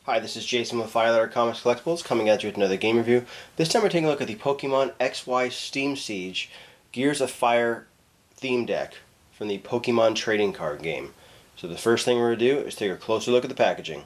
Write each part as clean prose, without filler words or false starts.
Hi, this is Jason with Violator Comics Collectibles coming at you with another game review. This time we're taking a look at the Pokemon XY Steam Siege Gears of Fire theme deck from the Pokemon trading card game. So the first thing we're going to do is take a closer look at the packaging.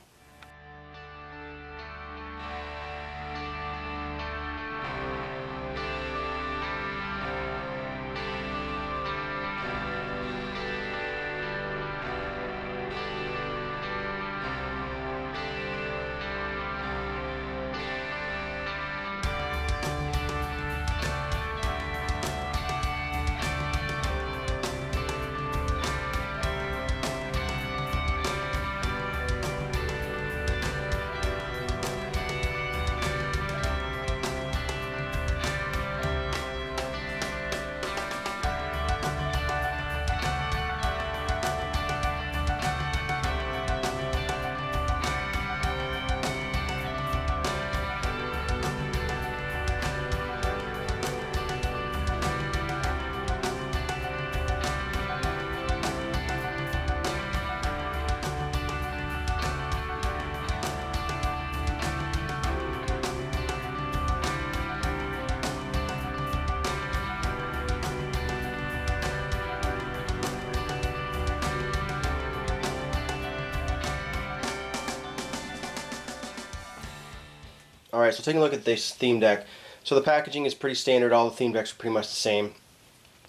Alright, so taking a look at this theme deck. So the packaging is pretty standard. All the theme decks are pretty much the same.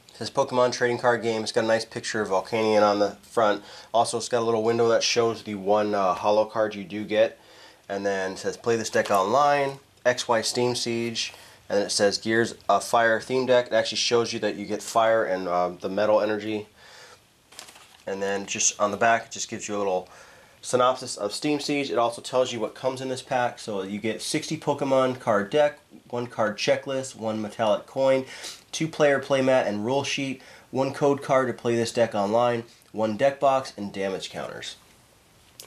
It says Pokemon Trading Card Game. It's got a nice picture of Volcanion on the front. Also, it's got a little window that shows the one holo card you do get. And then it says Play this deck online, XY Steam Siege. And then it says Gears of Fire theme deck. It actually shows you that you get fire and the metal energy. And then just on the back, it just gives you a little synopsis of Steam Siege. It also tells you what comes in this pack. So you get 60 Pokemon card deck, 1 card checklist, 1 metallic coin, 2 player playmat and rule sheet, 1 code card to play this deck online, 1 deck box, and damage counters.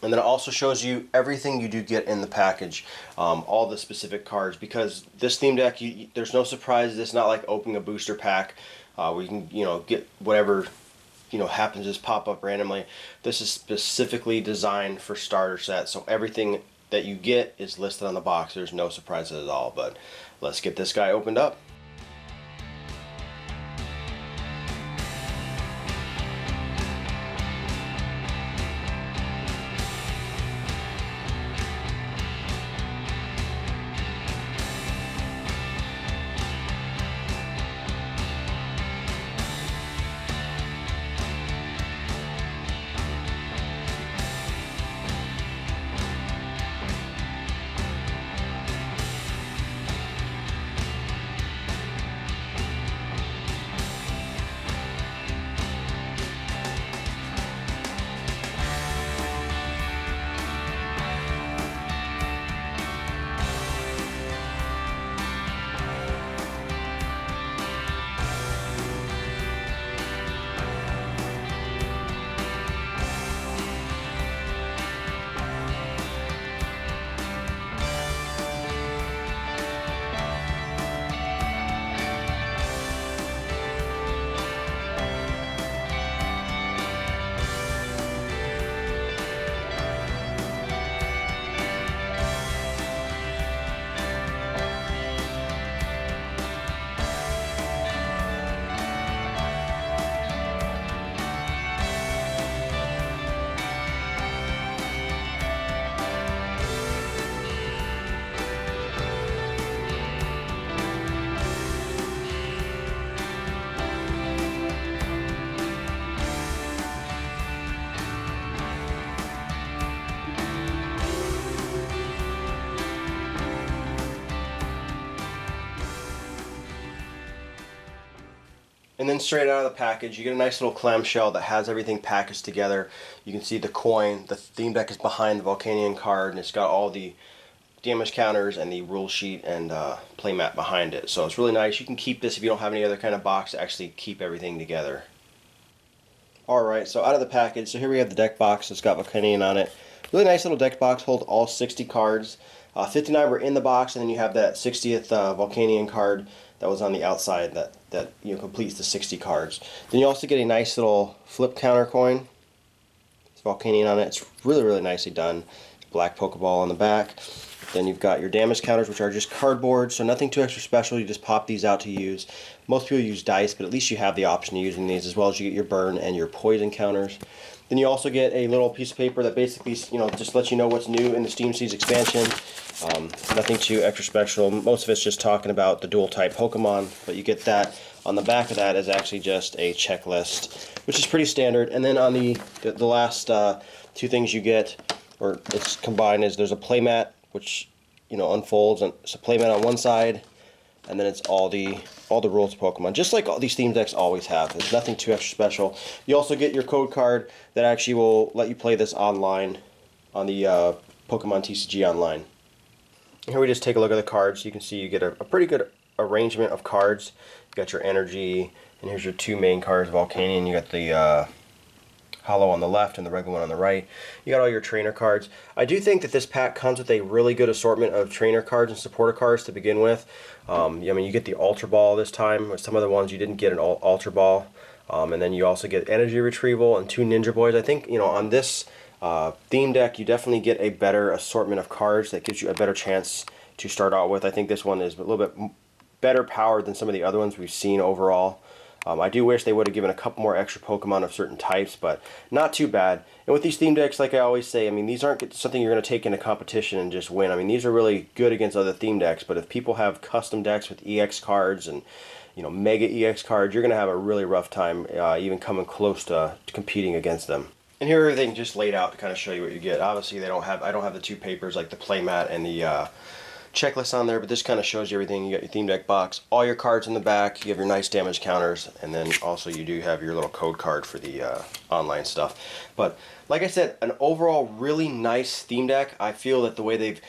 And then it also shows you everything you do get in the package, all the specific cards, because this theme deck, there's no surprises. It's not like opening a booster pack where you can get whatever happens to just pop up randomly. This is specifically designed for starter sets, so everything that you get is listed on the box. There's no surprises at all. But let's get this guy opened up. And then straight out of the package, you get a nice little clamshell that has everything packaged together. You can see the coin. The theme deck is behind the Volcanion card, and it's got all the damage counters and the rule sheet and playmat behind it. So it's really nice. You can keep this if you don't have any other kind of box to actually keep everything together. Alright, so out of the package, so here we have the deck box. It's got Volcanion on it. Really nice little deck box, holds all 60 cards. 59 were in the box, and then you have that 60th Volcanion card that was on the outside that completes the 60 cards. Then you also get a nice little flip counter coin. It's Volcanion on it. It's really, really nicely done. black Pokeball on the back. Then you've got your damage counters, which are just cardboard, so nothing too extra special. You just pop these out to use. Most people use dice, but at least you have the option of using these, as well as you get your burn and your poison counters. Then you also get a little piece of paper that basically, just lets you know what's new in the Steam Seeds expansion. Nothing too extra special. Most of it's just talking about the dual type Pokemon, but you get that. On the back of that is actually just a checklist, which is pretty standard. And then on the last two things you get, or it's combined, is there's a playmat, which unfolds, and it's a playmat on one side, and then it's all the rules of Pokemon, just like all these theme decks always have. There's nothing too extra special. You also get your code card that actually will let you play this online on the Pokemon TCG Online. Here we just take a look at the cards. You can see you get a pretty good arrangement of cards. You got your energy, and here's your two main cards, Volcanion. You got the Hollow on the left and the regular one on the right. You got all your trainer cards. I do think that this pack comes with a really good assortment of trainer cards and supporter cards to begin with. I mean, you get the Ultra Ball this time. With some of the ones you didn't get an Ultra Ball. And then you also get Energy Retrieval and two Ninja Boys. I think, on this theme deck, you definitely get a better assortment of cards that gives you a better chance to start out with. I think this one is a little bit better powered than some of the other ones we've seen overall. I do wish they would have given a couple more extra Pokemon of certain types, but not too bad. And with these theme decks, like I always say, I mean, these aren't something you're going to take into competition and just win. I mean, these are really good against other theme decks, but if people have custom decks with EX cards and Mega EX cards, you're going to have a really rough time even coming close to competing against them. And here everything just laid out to kind of show you what you get. Obviously, I don't have the two papers like the playmat and the checklist on there, but this kind of shows you everything. You got your theme deck box, all your cards in the back, you have your nice damage counters, and then also you do have your little code card for the online stuff. But like I said, an overall really nice theme deck. I feel that the way they've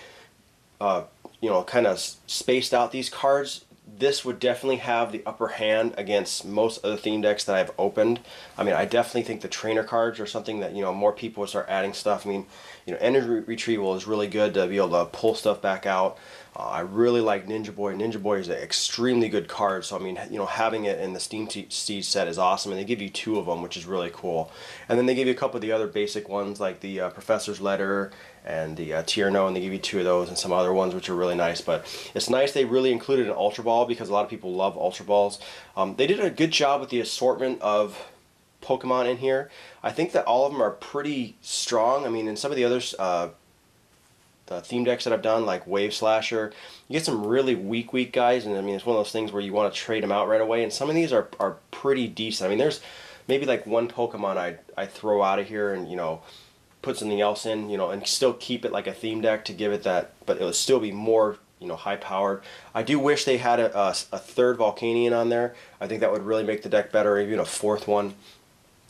kind of spaced out these cards, this would definitely have the upper hand against most other theme decks that I've opened. I mean, I definitely think the trainer cards are something that more people would start adding stuff. I mean, Energy Retrieval is really good to be able to pull stuff back out. I really like Ninja Boy. Ninja Boy is an extremely good card, so I mean, having it in the Steam Siege set is awesome, and they give you two of them, which is really cool. And then they give you a couple of the other basic ones, like the Professor's Letter and the Tierno, and they give you two of those and some other ones, which are really nice. But it's nice they really included an Ultra Ball, because a lot of people love Ultra Balls. They did a good job with the assortment of Pokemon in here. I think that all of them are pretty strong. I mean, in some of the others, the theme decks that I've done, like Wave Slasher, you get some really weak guys, and I mean, it's one of those things where you want to trade them out right away, and some of these are pretty decent. I mean, there's maybe like one Pokemon I throw out of here and put something else in, and still keep it like a theme deck to give it that, but it would still be more high powered. I do wish they had a third Volcanion on there. I think that would really make the deck better, or even a fourth one.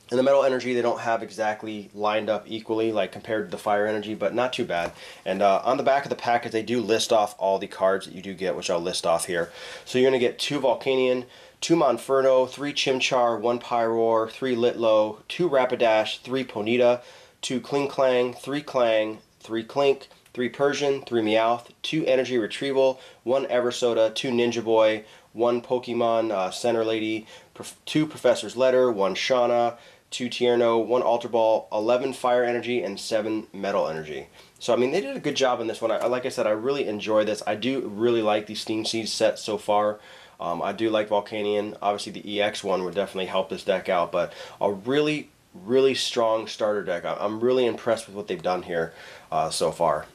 And the Metal Energy, they don't have exactly lined up equally, like compared to the Fire Energy, but not too bad. And on the back of the package, they do list off all the cards that you do get, which I'll list off here. So you're going to get 2 Volcanion, 2 Monferno, 3 Chimchar, 1 Pyroar, 3 Litlow, 2 Rapidash, 3 Ponyta, 2 Klinklang, 3 Clang, 3 Clink, 3 Persian, 3 Meowth, 2 Energy Retrieval, 1 Eversoda, 2 Ninja Boy, 1 Pokemon Center Lady, 2 Professor's Letter, 1 Shauna, 2 Tierno, 1 Ultra Ball, 11 Fire Energy, and 7 Metal Energy. So, I mean, they did a good job in this one. Like I said, I really enjoy this. I do really like the Steam Siege set so far. I do like Volcanion. Obviously, the EX one would definitely help this deck out, but a really strong starter deck. I'm really impressed with what they've done here so far.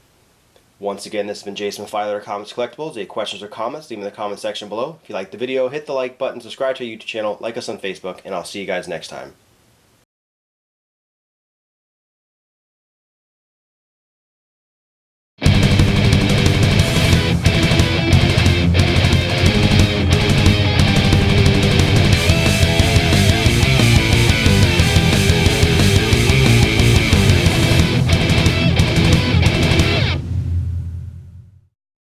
Once again, this has been Jason with Violator Comics Collectibles. Any questions or comments, leave them in the comment section below. If you liked the video, hit the like button, subscribe to our YouTube channel, like us on Facebook, and I'll see you guys next time.